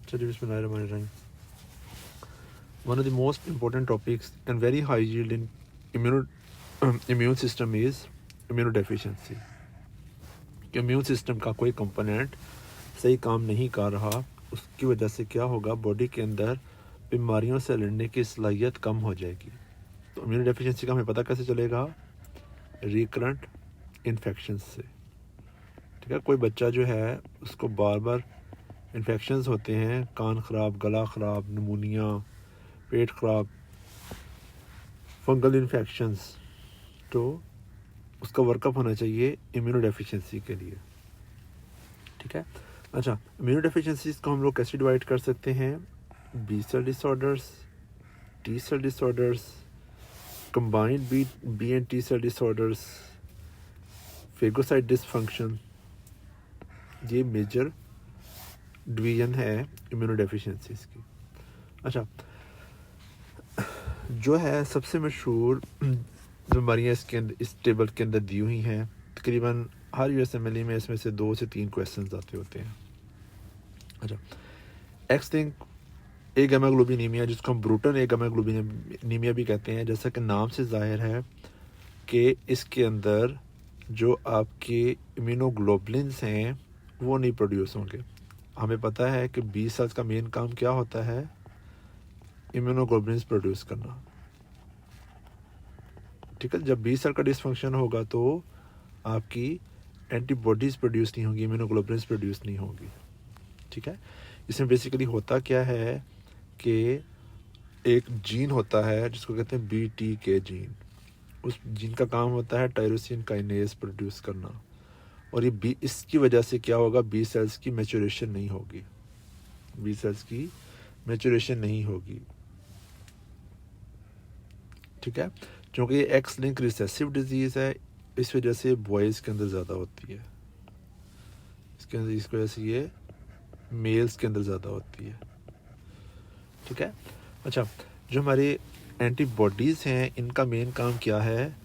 चलिए बिस्मिल्लाहिर्रहमानिर्रहीम। One of the most important topics and very high yield in immune system is immunodeficiency. कि immune system का कोई component सही काम नहीं कर रहा, उसकी वजह से क्या होगा, बॉडी के अंदर बीमारियों से लड़ने की सलाहियत कम हो जाएगी। तो इम्यूनो डेफिशिएंसी का हमें पता कैसे चलेगा? रिकरेंट इन्फेक्शन से। ठीक है, कोई बच्चा जो है उसको बार बार इन्फेक्शंस होते हैं, कान ख़राब, गला ख़राब, नमूनिया, पेट ख़राब, फंगल इन्फेक्शंस, तो उसका वर्कअप होना चाहिए इम्यूनो डेफिशिएंसी के लिए। ठीक है, अच्छा, इम्यूनो डेफिशिएंसीज को हम लोग कैसे डिवाइड कर सकते हैं? B cell disorders, T cell disorders, combined B and T cell disorders, phagocyte dysfunction, ये मेजर डिवीजन है इम्यूनो डेफिशिएंसीज की। अच्छा, जो है सबसे मशहूर बीमारियाँ इसके अंदर, इस टेबल के अंदर दी हुई हैं। तकरीबन हर यूएसएमएलई में इसमें से 2 से 3 क्वेश्चंस आते होते हैं। अच्छा, एक्स लिंक ए गामा ग्लोबिनीमिया, जिसको हम ब्रूटन ए गामा ग्लोबिनीमिया भी कहते हैं, जैसा कि नाम से जाहिर है कि इसके अंदर जो आपके इम्यूनोग्लोबुलिन्स हैं वो नहीं प्रोड्यूस होंगे। हमें पता है कि बी सेल्स का मेन काम क्या होता है? इम्यूनोग्लोबुलिन्स प्रोड्यूस करना। ठीक है, जब बी सेल का डिसफंक्शन होगा तो आपकी एंटीबॉडीज़ प्रोड्यूस नहीं होंगी, इम्यूनोग्लोबुलिन्स प्रोड्यूस नहीं होंगी। ठीक है, इसमें बेसिकली होता क्या है कि एक जीन होता है जिसको कहते हैं BTK जीन। उस जीन का काम होता है टायरोसिन काइनेज प्रोड्यूस करना, और ये इसकी वजह से क्या होगा? बी सेल्स की मैच्योरेशन नहीं होगी, बी सेल्स की मैच्योरेशन नहीं होगी। ठीक है, क्योंकि ये एक्स लिंक रिसेसिव डिजीज़ है, इस वजह से बॉयज़ के अंदर ज़्यादा होती है, इसके अंदर, इस वजह से ये मेल्स के अंदर ज़्यादा होती है। ठीक है, अच्छा, जो हमारे एंटीबॉडीज़ हैं इनका मेन काम क्या है?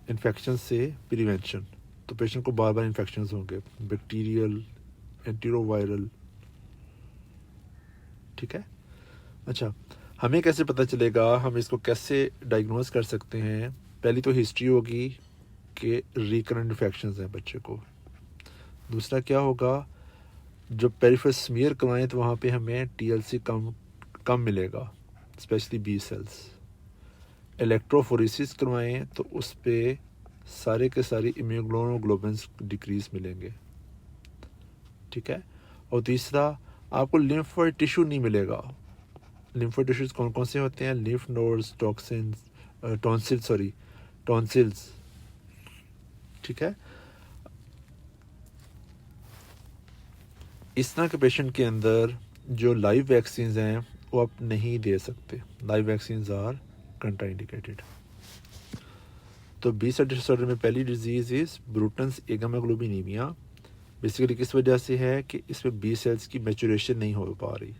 इन्फेक्शन से प्रिवेंशन। तो पेशेंट को बार बार इन्फेक्शन होंगे, बैक्टीरियल, एंटीरोवायरल। ठीक है, अच्छा, हमें कैसे पता चलेगा, हम इसको कैसे डायग्नोज कर सकते हैं? पहली तो हिस्ट्री होगी कि रिकरेंट इन्फेक्शंस हैं बच्चे को। दूसरा क्या होगा, जो पेरिफेरल स्मीयर करवाएं तो वहाँ पे हमें TLC कम मिलेगा, स्पेशली बी सेल्स। इलेक्ट्रोफोरेसिस करवाएं तो उस पर सारे के सारे इम्यूनोग्लोबुलिन्स डिक्रीज मिलेंगे। ठीक है, और तीसरा, आपको लिम्फोइड टिश्यू नहीं मिलेगा। लिम्फोइड टिश्यूज कौन कौन से होते हैं? Lymph nodes, tonsils. ठीक है, इस तरह के पेशेंट के अंदर जो लाइव वैक्सीन हैं वो आप नहीं दे सकते। Live vaccine are contraindicated. तो बी सेल डिसऑर्डर में पहली disease is Bruton's agammaglobulinemia. Basically किस वजह से है कि इसमें बी सेल्स की मैच्योरेशन नहीं हो पा रही,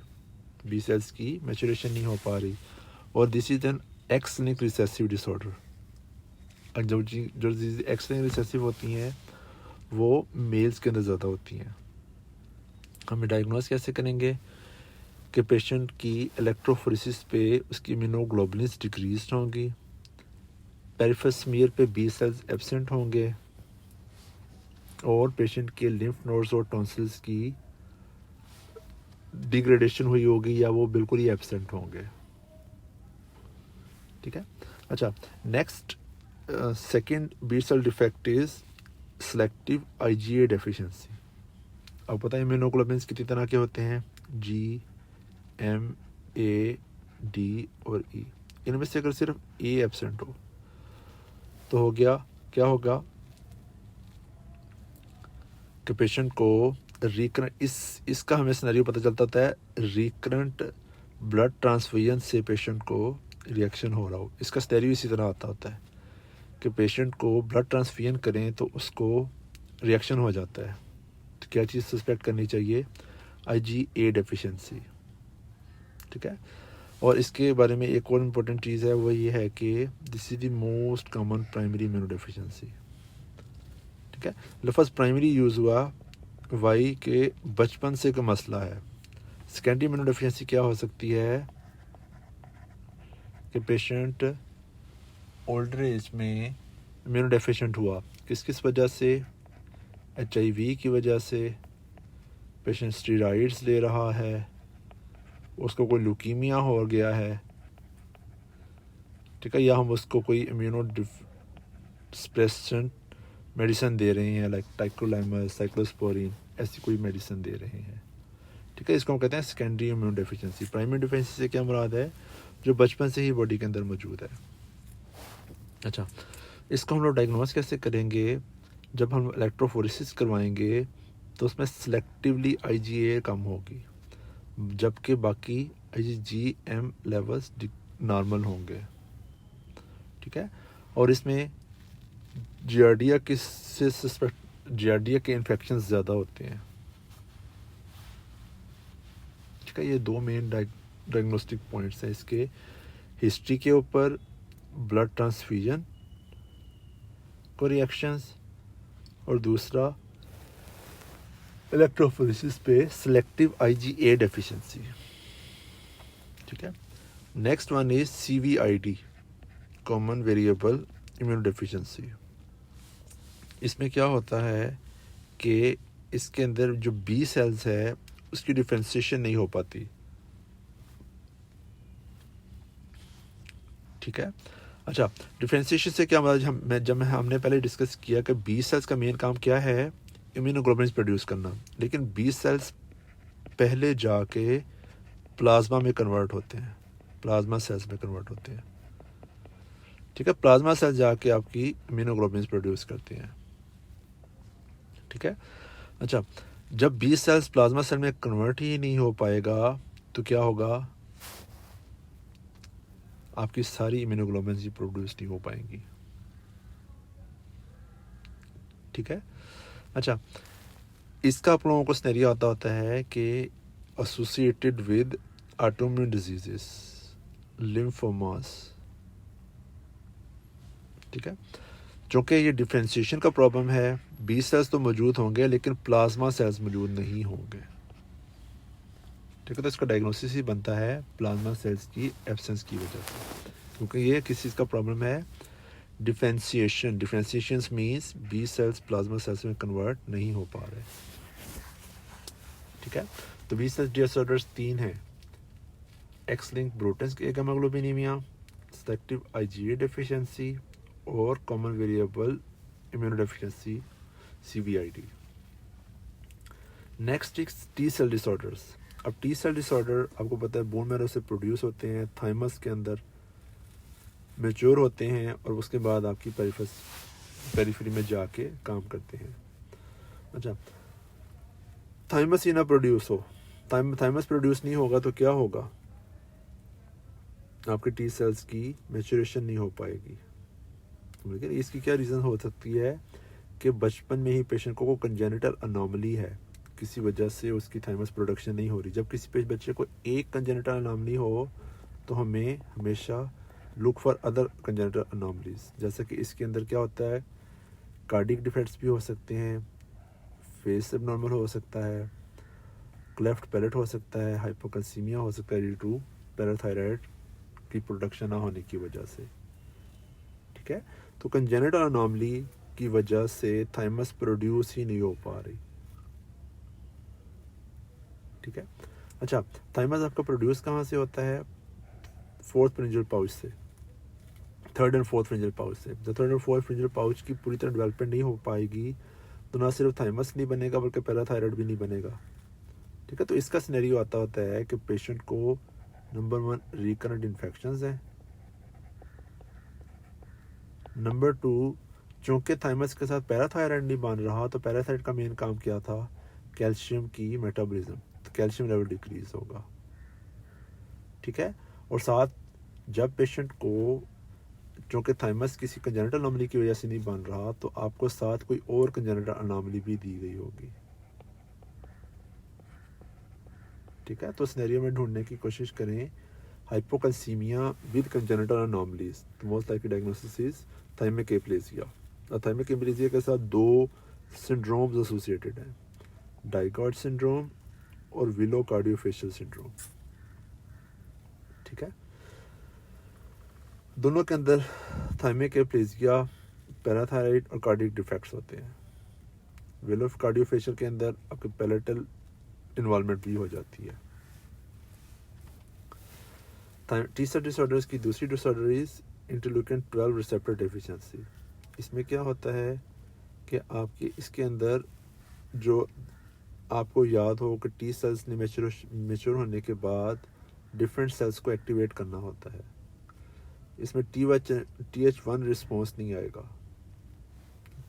बी सेल्स की मैच्योरेशन नहीं हो पा रही, और this is an x link recessive disorder. और जो डिजीज एक्स लिंक रिसेसिव होती हैं वो मेल्स के अंदर ज़्यादा होती हैं। हमें डायग्नोस कैसे करेंगे कि पेशेंट की इलेक्ट्रोफोरेसिस पे उसकी इम्यूनोग्लोबुलिन्स डिक्रीज होंगी, पेरिफेरल स्मीयर पे बी सेल्स एब्सेंट होंगे, और पेशेंट के लिम्फ नोड्स और टॉन्सिल्स की डिग्रेडेशन हुई होगी या वो बिल्कुल ही एब्सेंट होंगे। ठीक है, अच्छा, next second B cell defect is selective IgA deficiency. अब पता है इम्यूनोग्लोबुलिन्स कितनी तरह के होते हैं? G, M, A, D और E। इनमें से अगर सिर्फ A एब्सेंट हो तो हो गया, क्या होगा कि पेशेंट को रिकरेंट, इसका हमें सिनेरियो पता चलता है रिकरेंट ब्लड ट्रांसफ्यूजन से पेशेंट को रिएक्शन हो रहा हो। इसका सिनेरियो इसी तरह आता होता है कि पेशेंट को ब्लड ट्रांसफ्यूजन करें तो उसको रिएक्शन हो जाता है। तो क्या चीज़ सस्पेक्ट करनी चाहिए? IgA deficiency. ठीक है, और इसके बारे में एक और इम्पोर्टेंट चीज़ है, वो ये है कि this is the most common primary immuno deficiency. ठीक है, लफ्ज़ प्राइमरी यूज़ हुआ वाई के बचपन से का मसला है। सेकेंडरी इम्यूनो डेफिशिएंसी क्या हो सकती है कि पेशेंट ओल्डर एज में इम्यूनो डेफिशिएंट हुआ, किस किस वजह से, HIV की वजह से, पेशेंट स्टेरॉइड्स ले रहा है, उसको कोई ल्यूकीमिया हो गया है, ठीक है, या हम उसको कोई इम्यूनो सप्रेसेंट मेडिसिन दे रहे हैं लाइक टाइक्रोलाइमस, साइक्लोस्पोरिन, ऐसी कोई मेडिसिन दे रहे हैं, ठीक है। इसको हम कहते हैं secondary immuno deficiency. Primary deficiency से क्या मुराद है, जो बचपन से ही बॉडी के अंदर मौजूद है। अच्छा, इसको हम लोग डायग्नोस कैसे करेंगे, जब हम इलेक्ट्रोफोरेसिस करवाएंगे तो उसमें सेलेक्टिवली IgA कम होगी, जबकि बाकी IgM लेवल्स नॉर्मल होंगे, ठीक है। और इसमें जियार्डिया किससे सस्पेक्ट, जियार्डिया के इन्फेक्शन ज़्यादा होते हैं, ठीक है। ये दो मेन डायग्नोस्टिक पॉइंट्स हैं इसके, हिस्ट्री के ऊपर, ब्लड ट्रांसफ्यूजन को रिएक्शंस, और दूसरा इलेक्ट्रोफोरेसिस पे सेलेक्टिव IgA डेफिशिएंसी, ठीक है। Next one is CVID, common variable immuno deficiency. इसमें क्या होता है कि इसके अंदर जो B सेल्स है उसकी डिफ्रेंशिएशन नहीं हो पाती, ठीक है। अच्छा, डिफ्रेंशिएशन से क्या मतलब, हमने पहले डिस्कस किया कि B सेल्स का मेन काम क्या है, इम्यूनोग्लोबुलिन्स प्रोड्यूस करना, लेकिन B सेल्स पहले जाके प्लाज्मा में कन्वर्ट होते हैं, प्लाज्मा सेल्स में कन्वर्ट होते हैं, ठीक है। प्लाज्मा सेल जाके आपकी इम्यूनोग्लोबुलिन्स प्रोड्यूस करते हैं, ठीक है। अच्छा, जब B सेल्स प्लाज्मा सेल में कन्वर्ट ही नहीं हो पाएगा तो क्या होगा, आपकी सारी इम्यूनोग्लोबुलिन्स प्रोड्यूस नहीं हो पाएंगी, ठीक है। अच्छा, इसका आप लोगों को सिनेरियो आता होता है कि associated with autoimmune diseases, lymphomas, ठीक है। चूँकि ये डिफ्रेंशिएशन का प्रॉब्लम है, B सेल्स तो मौजूद होंगे लेकिन प्लाज्मा सेल्स मौजूद नहीं होंगे, ठीक है। तो इसका डायग्नोसिस ही बनता है प्लाज्मा सेल्स की एब्सेंस की वजह से, क्योंकि ये किस चीज़ का प्रॉब्लम है, differentiation. Differentiation means B cells plasma cells में कन्वर्ट नहीं हो पा रहे, ठीक है। तो B सेल्स डिसऑर्डर्स 3 हैं, X link Bruton's agammaglobulinemia, selective IgA deficiency और common variable immunodeficiency CVID। Next is T cell disorders. अब T सेल डिसऑर्डर आपको पता है बोन मैरो से प्रोड्यूस होते हैं, थाइमस के अंदर मैच्योर होते हैं और उसके बाद आपकी पेरिफेरी में जाके काम करते हैं। अच्छा, थाइमस ही ना प्रोड्यूस हो, थाइमस प्रोड्यूस नहीं होगा तो क्या होगा, आपके T सेल्स की मैच्योरेशन नहीं हो पाएगी। लेकिन इसकी क्या रीज़न हो सकती है कि बचपन में ही पेशेंट को कंजेनिटल अनोमली है, किसी वजह से उसकी थाइमस प्रोडक्शन नहीं हो रही। जब किसी बच्चे को एक कंजेनिटल अनोमली हो तो हमें हमेशा look for other congenital anomalies, जैसे कि इसके अंदर क्या होता है, कार्डिक डिफेक्ट्स भी हो सकते हैं, फेस एबनॉर्मल हो सकता है, क्लेफ्ट पैलेट हो सकता है, हाइपोकैल्सीमिया हो सकता है ड्यू टू पैराथायराइड की प्रोडक्शन ना होने की वजह से, ठीक है। तो कंजेनिटल अनोमली की वजह से थाइमस प्रोड्यूस ही नहीं हो पा रही, ठीक है। अच्छा, थाइमस आपका प्रोड्यूस कहाँ से होता है, फोर्थ फ्रिंजियल पाउच से, थर्ड एंड फोर्थ फ्रिंजियल पाउच से। जब थर्ड और फोर्थ फ्रिंजियल पाउच की पूरी तरह डेवलपमेंट नहीं हो पाएगी तो ना सिर्फ थाइमस नहीं बनेगा बल्कि पैराथायराइड भी नहीं बनेगा, ठीक है। तो इसका सिनेरियो आता होता है कि पेशेंट को नंबर 1 रिकरेंट इन्फेक्शंस हैं, नंबर 2 चूँकि थाइमस के साथ पैराथायराइड नहीं बन रहा तो पैराथायराइड का मेन काम क्या था, कैल्शियम की मेटाबॉलिज्म, तो कैल्शियम लेवल डिक्रीज होगा, ठीक है। और साथ जब पेशेंट को चूँकि थाइमस किसी कंजेनिटल अनोमली की वजह से नहीं बन रहा तो आपको साथ कोई और कंजेनिटल अनोमली भी दी गई होगी, ठीक है। तो सिनेरियो में ढूंढने की कोशिश करें हाइपोकैल्सीमिया विद कंजेनिटल अनोमलीज, तो most likely diagnosis is thymic aplasia. Thymic aplasia के साथ 2 सिंड्रोम्स एसोसिएटेड हैं, डाइगॉट सिंड्रोम और विलो कार्डियोफेशियल सिंड्रोम। ठीक है, दोनों के अंदर थाइमिक एप्लेजिया, पैराथायराइड और कार्डियक डिफेक्ट्स होते हैं। विलो कार्डियोफेशियल के अंदर आपके पैलेटल इन्वॉल्वमेंट भी हो जाती है। टी सेल डिसऑर्डर्स की दूसरी disorder is interleukin 12 receptor deficiency. इसमें क्या होता है कि आपके इसके अंदर जो आपको याद हो कि टी सेल्स ने मेच्योर होने के बाद डिफरेंट सेल्स को एक्टिवेट करना होता है। इसमें TH1 रिस्पॉन्स नहीं आएगा।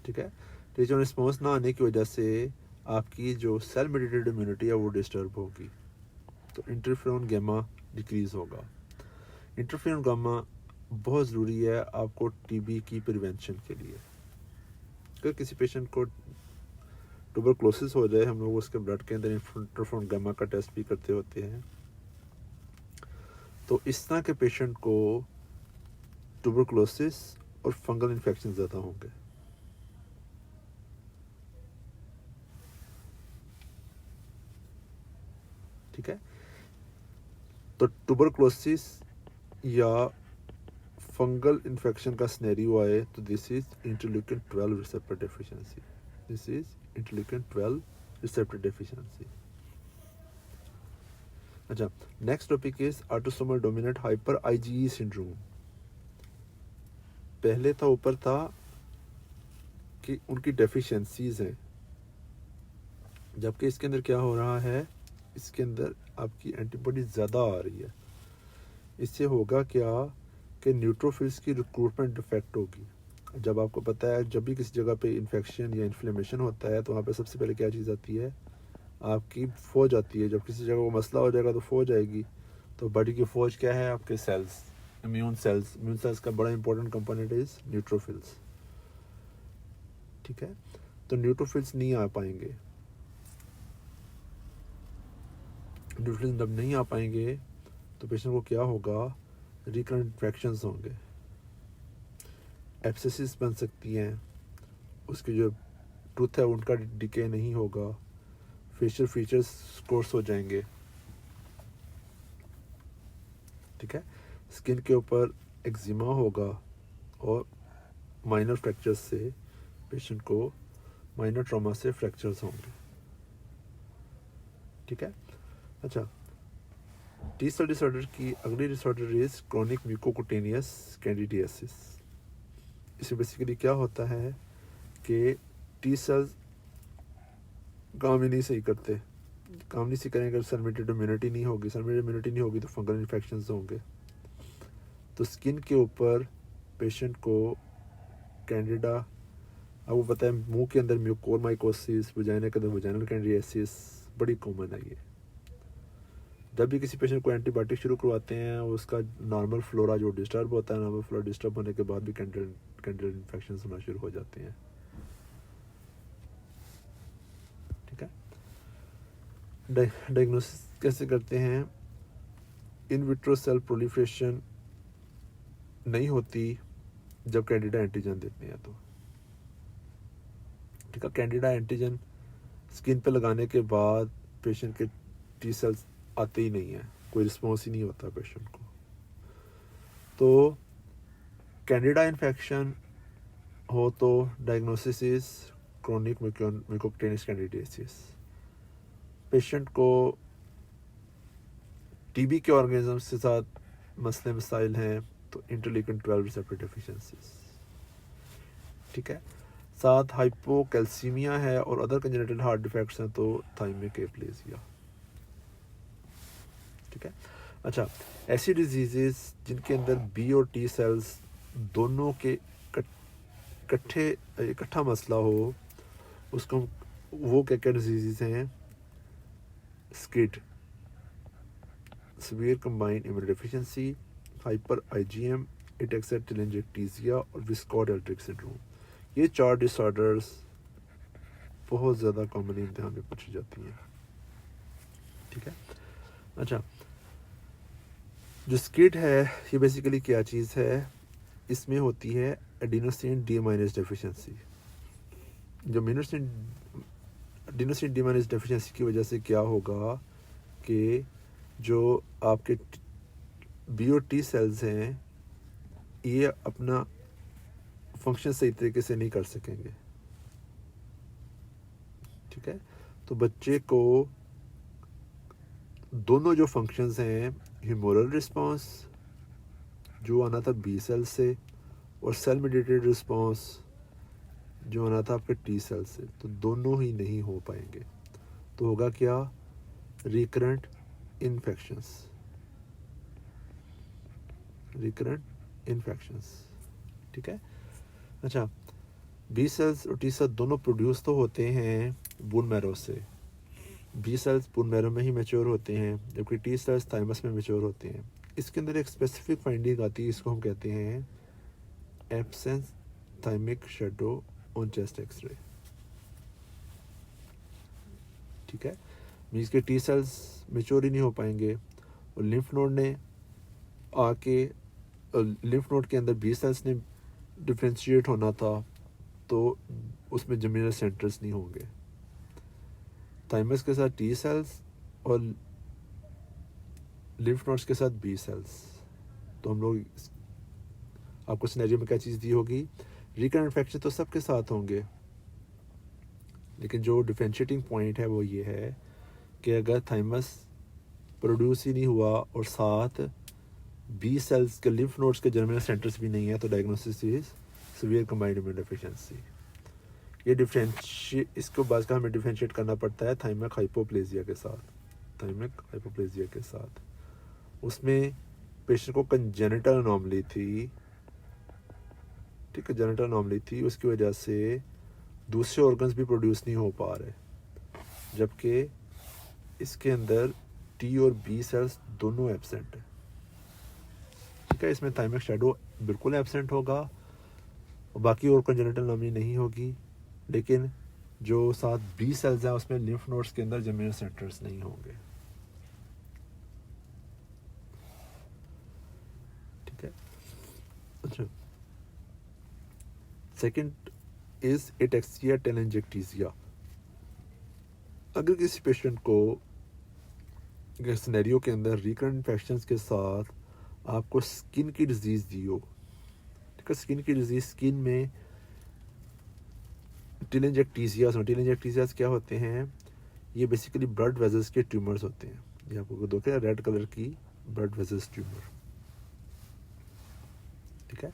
ठीक है, TH1 रिस्पॉन्स ना आने की वजह से आपकी जो सेल मेडिएटेड इम्यूनिटी है वो डिस्टर्ब होगी, तो इंटरफेरोन गामा डिक्रीज होगा। इंटरफेरोन गामा बहुत ज़रूरी है आपको टीबी की प्रिवेंशन के लिए। अगर किसी पेशेंट को ट्यूबरकुलोसिस हो जाए, हम लोग उसके ब्लड के अंदर इंटरफेरोन गामा का टेस्ट भी करते होते हैं, तो इस तरह के पेशेंट को ट्यूबरकुलोसिस और फंगल इन्फेक्शन ज़्यादा होंगे। ठीक है, तो ट्यूबरकुलोसिस या फंगल इन्फेक्शन का सिनेरियो आए तो this is interleukin 12 receptor deficiency. This is interleukin 12 receptor deficiency. अच्छा, next topic is autosomal dominant hyper IgE syndrome. पहले था ऊपर था कि उनकी डेफिशिएंसीज हैं, जबकि इसके अंदर क्या हो रहा है, इसके अंदर आपकी एंटीबॉडी ज़्यादा आ रही है। इससे होगा क्या कि न्यूट्रोफिल्स की रिक्रूटमेंट डिफेक्ट होगी। जब आपको पता है जब भी किसी जगह पे इन्फेक्शन या इन्फ्लेमेशन होता है तो वहाँ पे सबसे पहले क्या चीज़ आती है, आपकी फौज आती है। जब किसी जगह को मसला हो जाएगा तो फौज आएगी। तो बॉडी की फौज क्या है, आपके cells, immune cells. Immune cells का बड़ा इंपॉर्टेंट कंपोनेंट इज न्यूट्रोफिल्स। ठीक है, तो न्यूट्रोफिल्स नहीं आ पाएंगे। न्यूट्रोफिल्स जब नहीं आ पाएंगे तो पेशेंट को क्या होगा, रिकरेंट इन्फेक्शंस होंगे, एब्सेसिस बन सकती हैं, उसके जो टूथ है उनका डिके नहीं होगा, फेशियल फीचर्स कोर्स हो जाएंगे। ठीक है, स्किन के ऊपर एक्जिमा होगा और माइनर फ्रैक्चर्स से पेशेंट को माइनर ट्रॉमा से फ्रैक्चर्स होंगे। ठीक है, अच्छा, टी सेल डिसऑर्डर की अगली disorder is chronic mucocutaneous candidiasis. इसमें बेसिकली क्या होता है कि टी सेल्स काम ही नहीं सही करते। काम नहीं सही करेंगे, सेल मेडिएटेड इम्यूनिटी नहीं होगी। सेल मेडिएटेड इम्यूनिटी नहीं होगी तो फंगल इन्फेक्शंस होंगे। तो स्किन के ऊपर पेशेंट को कैंडिडा, आपको पता है मुंह के अंदर म्यूकोरमाइकोसिस, वजाइना के अंदर वजाइनल कैंडिडियासिस बड़ी कॉमन है ये। जब भी किसी पेशेंट को एंटीबायोटिक शुरू करवाते हैं, उसका नॉर्मल फ्लोरा जो डिस्टर्ब होता है, नॉर्मल फ्लोरा डिस्टर्ब होने के बाद भी कैंडिडल इन्फेक्शन होना शुरू हो जाते हैं। ठीक है, डायग्नोसिस कैसे करते हैं, इन विट्रो सेल प्रोलिफरेशन नहीं होती जब कैंडिडा एंटीजन देते हैं तो। ठीक है, कैंडिडा एंटीजन स्किन पे लगाने के बाद पेशेंट के टी सेल्स आते ही नहीं है, कोई रिस्पॉन्स ही नहीं होता पेशेंट को। तो कैंडिडा इन्फेक्शन हो तो diagnosis is chronic mucocutaneous candidiasis. Patient को टीबी के ऑर्गेनिजम्स के साथ मसले मसाइल हैं तो इंटरल्यूकिन 12 रिसेप्टर डेफिशिएंसीज। ठीक है, साथ हाइपोकैल्सीमिया है और अदर कंजेनिटल हार्ट डिफेक्ट्स हैं तो थाइमिक एप्लेजिया। ठीक है, अच्छा, ऐसी डिजीजेस जिनके अंदर बी और टी सेल्स दोनों के इकट्ठा मसला हो, उसको वो क्या क्या डिजीजेस हैं, skid, severe combined immune deficiency, hyper IgM, एटेक्सा टेलेंजिएक्टीजिया और विस्कॉड एल्ड्रिक सिंड्रोम। ये 4 डिसऑर्डर्स बहुत ज़्यादा कॉमनली इम्तिहान में पूछी जाती हैं। ठीक है, अच्छा, जो स्किड है ये बेसिकली क्या चीज़ है, इसमें होती है एडिनोसिन D- डेफिशिएंसी। जो मिनोसिन एडिनोसिन डिमाइनेज डेफिशिएंसी की वजह से क्या होगा कि जो आपके बी और टी सेल्स हैं ये अपना फंक्शन सही तरीके से नहीं कर सकेंगे। ठीक है, तो बच्चे को दोनों जो फंक्शंस हैं, ह्यूमोरल रिस्पांस जो आना था बी सेल से और सेल मेडिएटेड रिस्पांस जो आना था आपके टी सेल से, तो दोनों ही नहीं हो पाएंगे। तो होगा क्या, रिकरेंट इन्फेक्शंस, रिकरेंट इन्फेक्शंस। ठीक है, अच्छा, बी सेल्स और टी सेल्स दोनों प्रोड्यूस तो होते हैं बोन मैरो से। बी सेल्स बोन मैरो में ही मैच्योर होते हैं जबकि टी सेल्स थाइमस में मैच्योर होते हैं। इसके अंदर एक स्पेसिफिक फाइंडिंग आती है, इसको हम कहते हैं absence thymic shadow on chest X-ray. ठीक है, मीन्स के टी सेल्स मैच्योर ही नहीं हो पाएंगे और लिम्फ नोड ने आके लिम्फ नोड के अंदर बी सेल्स ने डिफ्रेंशिएट होना था तो उसमें जमीनल सेंटर्स नहीं होंगे। थाइमस के साथ टी सेल्स और लिम्फ नोड्स के साथ बी सेल्स। तो हम लोग आपको सिनेरियो में क्या चीज़ दी होगी, रिकरेंट इन्फेक्शन तो सबके साथ होंगे, लेकिन जो डिफरेंशिएटिंग पॉइंट है वो ये है कि अगर थाइमस प्रोड्यूस ही नहीं हुआ और साथ बी सेल्स के लिम्फ नोड्स के जर्मिनल सेंटर्स भी नहीं है तो diagnosis is severe combined immune deficiency. ये डिफरेंशिएट, इसको बाद का हमें डिफरेंशिएट करना पड़ता है थाइमिक हाइपोप्लेजिया के साथ। थाइमिक हाइपोप्लेजिया के साथ उसमें पेशेंट को कंजेनिटल अनोमली थी। ठीक है, जेनिटल अनोमली थी, उसकी वजह से दूसरे ऑर्गन्स भी प्रोड्यूस नहीं हो पा रहे, जबकि इसके अंदर टी और बी सेल्स दोनों एब्सेंट है। ठीक है, इसमें थाइमिक शैडो बिल्कुल एब्सेंट होगा और बाकी और कंजेनिटल अनोमली नहीं होगी, लेकिन जो साथ बी सेल्स हैं उसमें लिम्फ नोड्स के अंदर जर्मिनल सेंटर्स नहीं होंगे। ठीक है, अच्छा, सेकंड इज एटेक्सिया टेलेंजेक्टीजिया। अगर किसी पेशेंट को सिनेरियो के अंदर रिकरेंट इन्फेक्शंस के साथ आपको स्किन की डिजीज़ दी हो, ठीक है, स्किन की डिजीज़, स्किन में टेलेंजेक्टीजियास क्या होते हैं, ये बेसिकली ब्लड वेजल्स के ट्यूमर्स होते हैं। ये आपको देखिए रेड कलर की ब्लड वेजल्स ट्यूमर। ठीक है,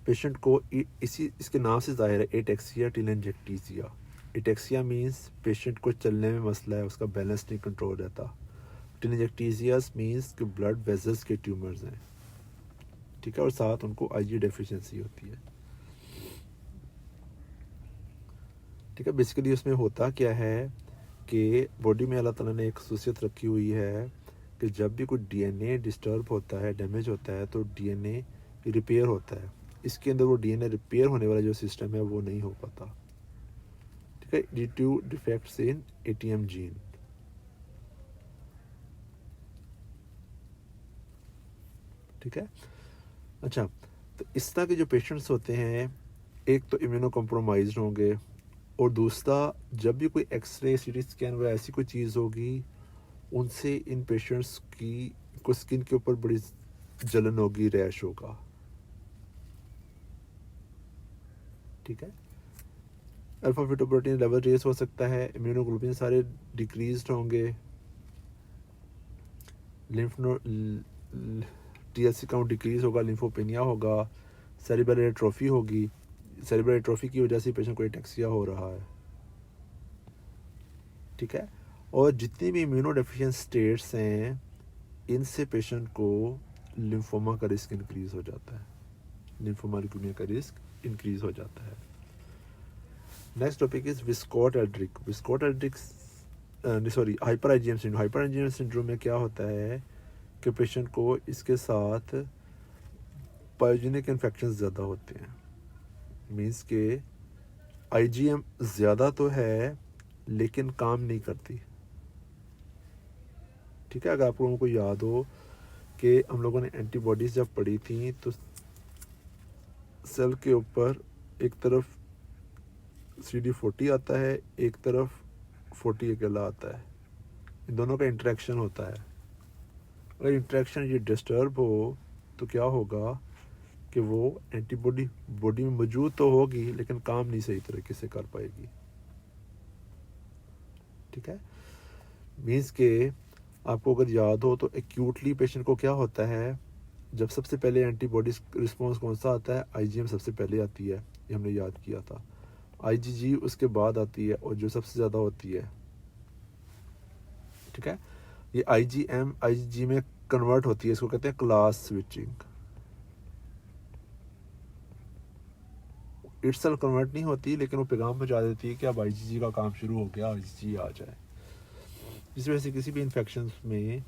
पेशेंट को इसके नाम से जाहिर है एटेक्सिया टेलेंजेक्टीजिया। एटेक्सिया मीन्स पेशेंट को चलने में मसला है, उसका बैलेंस नहीं कंट्रोल रहता। टेलेंजेक्टीजियास मीन्स कि ब्लड वेजल्स के ट्यूमर्स हैं। ठीक है, और साथ उनको आईजी डेफिशिएंसी होती है। ठीक है, बेसिकली उसमें होता क्या है कि बॉडी में अल्लाह ताला ने एक खसूसियत रखी हुई है कि जब भी कोई डीएनए डिस्टर्ब होता है, डैमेज होता है, तो डीएनए रिपेयर होता है। इसके अंदर वो डीएनए रिपेयर होने वाला जो सिस्टम है वो नहीं हो पाता। ठीक है, due to defects in ATM gene. ठीक है, अच्छा, तो इस तरह के जो पेशेंट्स होते हैं, एक तो इम्यूनो कॉम्प्रोमाइज्ड होंगे और दूसरा जब भी कोई एक्सरे सीटी स्कैन वगैरह ऐसी कोई चीज़ होगी, उनसे इन पेशेंट्स की को स्किन के ऊपर बड़ी जलन होगी, रैश होगा। ठीक है, अल्फा फिटोप्रोटीन लेवल रेस हो सकता है, इम्यूनोग्लोबिन सारे डिक्रीज्ड होंगे, lymph node TLC count decrease होगा, लिम्फोपेनिया होगा, सेरिब्रल एट्रोफी होगी। सेरिब्रल एट्रोफी की वजह से पेशेंट को एटेक्सिया हो रहा है। ठीक है, और जितनी भी इम्यूनो डेफिशिएंट स्टेट्स हैं, इनसे पेशेंट को लिम्फोमा का रिस्क इंक्रीज हो जाता है, लिम्फोमा ल्यूकेमिया का रिस्क इंक्रीज हो जाता है। Next topic is Wiskott Aldrich. Wiskott Aldrich hyper IgM syndrome. Hyper IgM syndrome में क्या होता है कि पेशेंट को इसके साथ पायोजेनिक इन्फेक्शन ज़्यादा होते हैं। मीन्स के आईजीएम ज़्यादा तो है लेकिन काम नहीं करती। ठीक है, अगर आप लोगों को याद हो कि हम लोगों ने एंटीबॉडीज़ जब पढ़ी थी तो सेल के ऊपर एक तरफ CD40 आता है, एक तरफ CD40 अकेला आता है, इन दोनों का इंटरेक्शन होता है। अगर इंटरेक्शन ये डिस्टर्ब हो तो क्या होगा कि वो एंटीबॉडी बॉडी में मौजूद तो होगी लेकिन काम नहीं सही तरीके से कर पाएगी। ठीक है, मीन्स के आपको अगर याद हो तो एक्यूटली पेशेंट को क्या होता है, जब सबसे पहले एंटीबॉडी रिस्पॉन्स कौन सा आता है, IgM सबसे पहले आती है, ये हमने याद किया था। IgG उसके बाद आती है और जो सबसे ज़्यादा होती है, ठीक है, ये IgM IgG में कन्वर्ट होती है, इसको कहते हैं क्लास स्विचिंग। इटसेल्फ कन्वर्ट नहीं होती लेकिन वो पैगाम पहुंचा देती है कि अब IgG का काम शुरू हो गया, IgG आ जाए। इस वजह से किसी भी इन्फेक्शन में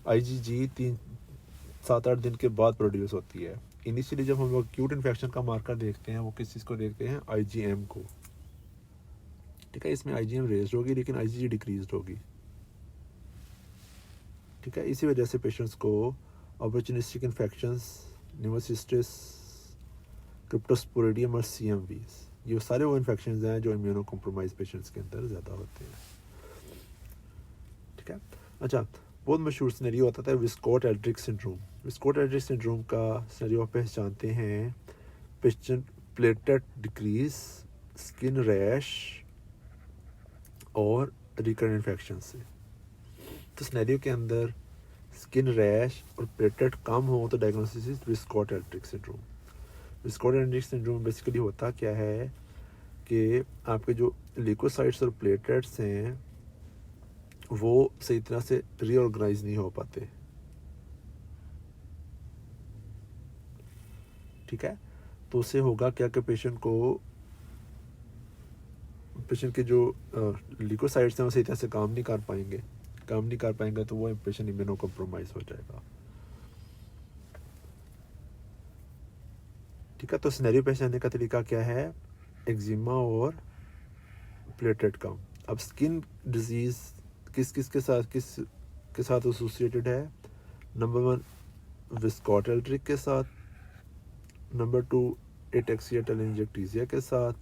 IgG 3-7-8 दिन के बाद प्रोड्यूस होती है। इनिशियली जब हम लोग एक्यूट इन्फेक्शन का मार्कर देखते हैं वो किस चीज़ को देखते हैं, IgM को। ठीक है, इसमें IgM रेज्ड होगी लेकिन IgG डिक्रीज्ड होगी। ठीक है, इसी वजह से पेशेंट्स को ऑपर्चुनिस्टिक इन्फेक्शंस, न्यूमोसिस्टिस, क्रिप्टोस्पोरिडियम और CMVs, ये सारे वो इन्फेक्शंस हैं जो इम्यूनो कॉम्प्रोमाइज पेशेंट्स के अंदर ज़्यादा होते हैं। ठीक है, अच्छा, बहुत मशहूर सिनेरियो होता था विस्कोट-एल्ड्रिच सिंड्रोम। विस्कोट-एल्ड्रिच सिंड्रोम का सिनेरियो आप पहचानते हैं, patient platelet decrease, skin rash और रिकरेंट इन्फेक्शन से। तो सिनेरियो के अंदर स्किन रैश और प्लेटलेट कम हो तो diagnosis is Wiskott Aldrich syndrome. Wiskott Aldrich syndrome basically होता क्या है कि आपके जो ल्यूकोसाइट्स और प्लेटलेट्स हैं वो सही तरह से रीऑर्गेनाइज नहीं हो पाते। ठीक है, तो उससे होगा क्या कि पेशेंट के जो ल्यूकोसाइट्स हैं वो सही तरह से काम नहीं कर पाएंगे तो वो पेशेंट इम्यूनो कॉम्प्रोमाइज हो जाएगा। ठीक है, तो सिनेरियो पहचानने का तरीका क्या है, एक्जिमा और प्लेटलेट कम। अब स्किन डिजीज किस के साथ एसोसिएटेड है, नंबर 1 विस्कोट-एल्ड्रिच के साथ, नंबर 2 एटेक्सिया टेलेंजियोक्टेसिया के साथ,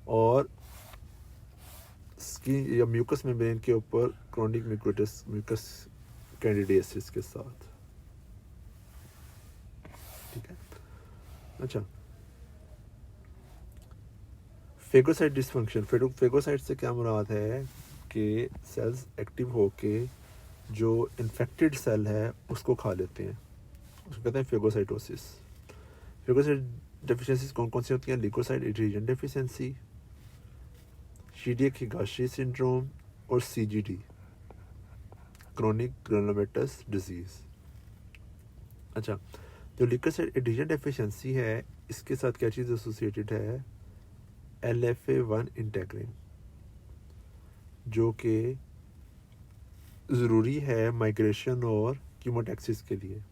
और स्किन या म्यूकस मेम्ब्रेन के ऊपर क्रोनिक म्यूकस कैंडिडियासिस के साथ। ठीक है, अच्छा, फेगोसाइट डिसफंक्शन। फेगोसाइट से क्या मुराद है कि सेल्स एक्टिव होके जो इन्फेक्टेड सेल है उसको खा लेते हैं, उसको कहते हैं फेगोसाइटोसिस। फेगोसाइट डेफिशिएंसीज कौन कौन सी होती हैं, ल्यूकोसाइट एडिशन डेफिशिएंसी, शीडियाक-हिगाशी सिंड्रोम और CGD, क्रोनिक ग्रेनुलोमेटस डिजीज। अच्छा, जो ल्यूकोसाइट एडिशन डेफिशिएंसी है इसके साथ क्या चीज़ एसोसिएटेड है, LFA1 इंटेग्रिन, जो कि ज़रूरी है माइग्रेशन और कीमोटैक्सिस के लिए।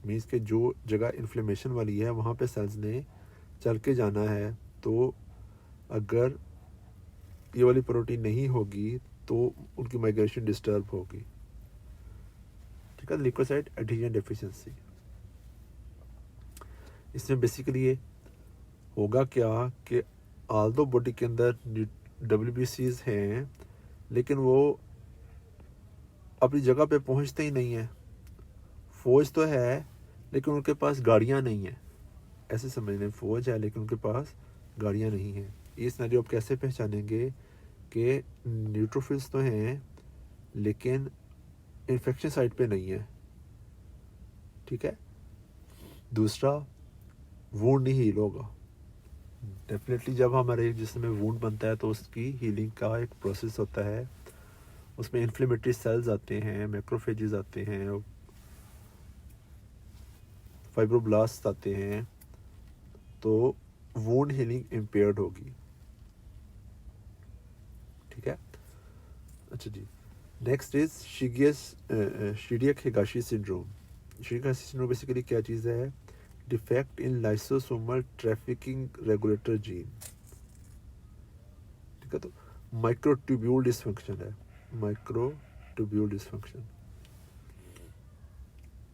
मीन्स के जो जगह इन्फ्लेमेशन वाली है वहाँ पे सेल्स ने चल के जाना है, तो अगर ये वाली प्रोटीन नहीं होगी तो उनकी माइग्रेशन डिस्टर्ब होगी। ठीक है, ल्यूकोसाइट एडिशन डेफिशिएंसी, इसमें बेसिकली ये होगा क्या कि आल्दो बॉडी के अंदर WBCs हैं लेकिन वो अपनी जगह पे पहुंचते ही नहीं है। फौज तो है लेकिन उनके पास गाड़ियां नहीं है, ऐसे समझ लें, फौज है लेकिन उनके पास गाड़ियां नहीं हैं। ये सिनेरियो आप कैसे पहचानेंगे कि न्यूट्रोफिल्स तो हैं लेकिन इन्फेक्शन साइट पे नहीं है। ठीक है, दूसरा, वूंड नहीं हील होगा। डेफिनेटली जब हमारे जिस्म में वूंड बनता है तो उसकी हीलिंग का एक प्रोसेस होता है, उसमें इन्फ्लेमेटरी सेल्स आते हैं, मैक्रोफेजेस आते हैं, फाइब्रोब्लास्ट आते हैं, तो वूंड हीलिंग इम्पेयर्ड होगी। ठीक है, अच्छा जी, next is Chediak Higashi syndrome. Chediak Higashi syndrome basically क्या चीज़ है, defect in lysosomal trafficking regulator gene. ठीक है, तो माइक्रोट्यूब्यूल डिसफंक्शन है, माइक्रोट्यूब्यूल डिसफंक्शन।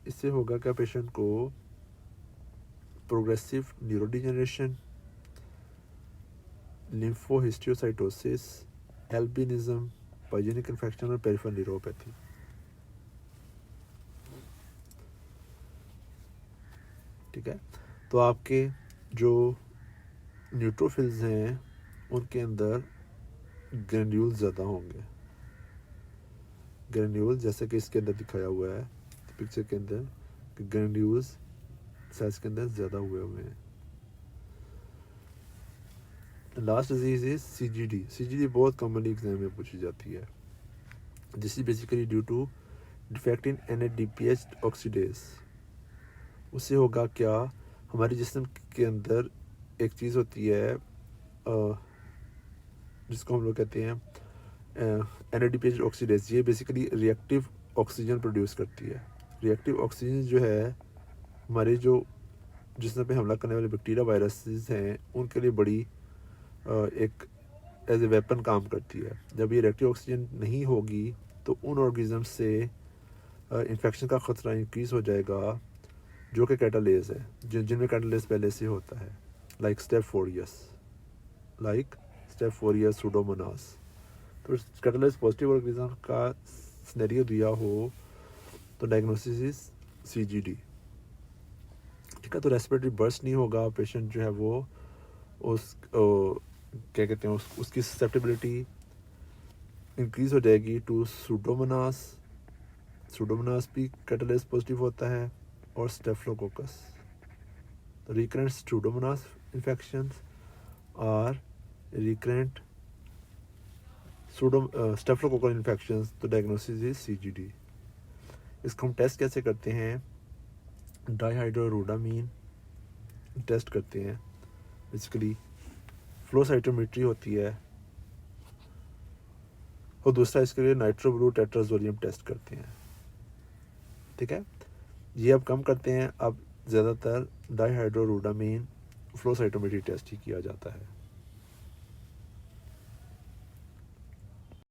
इससे होगा क्या, पेशेंट को progressive neurodegeneration, lymphohistiocytosis albinism, pyogenic infection और पेरिफेरल न्यूरोपैथी। ठीक है, तो आपके जो न्यूट्रोफिल्स हैं उनके अंदर ग्रेन्यूल्स ज़्यादा होंगे। ग्रेन्यूल्स जैसे कि इसके अंदर दिखाया हुआ है पिक्चर के अंदर कि ग्रेन्यूल्स सेल्स के अंदर ज़्यादा हुए हैं। Last disease is CGD। CGD बहुत कॉमनली एग्जाम में पूछी जाती है। This is basically due to defect in NADPH oxidase. उससे होगा क्या, हमारे जिस्म के अंदर एक चीज़ होती है जिसको हम लोग कहते हैं NADPH ऑक्सीडेज। ये बेसिकली रिएक्टिव ऑक्सीजन प्रोड्यूस करती है। रिएक्टिव ऑक्सीजन जो है हमारे जो जिस्म पे हमला करने वाले बैक्टीरिया वायरसेस हैं उनके लिए बड़ी एक एज ए वेपन काम करती है। जब ये रिएक्टिव ऑक्सीजन नहीं होगी तो उन ऑर्गेनिज्म से इन्फेक्शन का ख़तरा इंक्रीज़ हो जाएगा जो कि कैटालेज है, जिनमें कैटालेज पहले से होता है, लाइक स्टेफोरियस सूडोमोनास। तो कैटालेज पॉजिटिव ऑर्गेनिज्म का सिनेरियो दिया हो तो डायग्नोसिस इज CGD। ठीक है, तो रेस्पिरेटरी बर्स्ट नहीं होगा, पेशेंट जो है वो क्या कहते हैं उसकी ससेप्टेबिलिटी इंक्रीज़ हो जाएगी टू सूडोमोनास। सूडोमोनास भी कैटालेज पॉजिटिव होता है और स्टेफिलोकोकस। तो रिकरेंट सूडोमोनास इन्फेक्शंस और रिकरेंट स्टेफिलोकोकल इन्फेक्शंस, तो डायग्नोसिस इज CGD। इसको हम टेस्ट कैसे करते हैं, डाईहाइड्रोरोडामीन टेस्ट करते हैं। बेसिकली फ्लो साइटोमेट्री होती है और दूसरा इसके लिए नाइट्रोब्लू टेट्राजोलियम टेस्ट करते हैं। ठीक है, ये अब कम करते हैं, अब ज़्यादातर डाईहाइड्रोरोडामीन फ्लो साइटोमेट्री टेस्ट ही किया जाता है।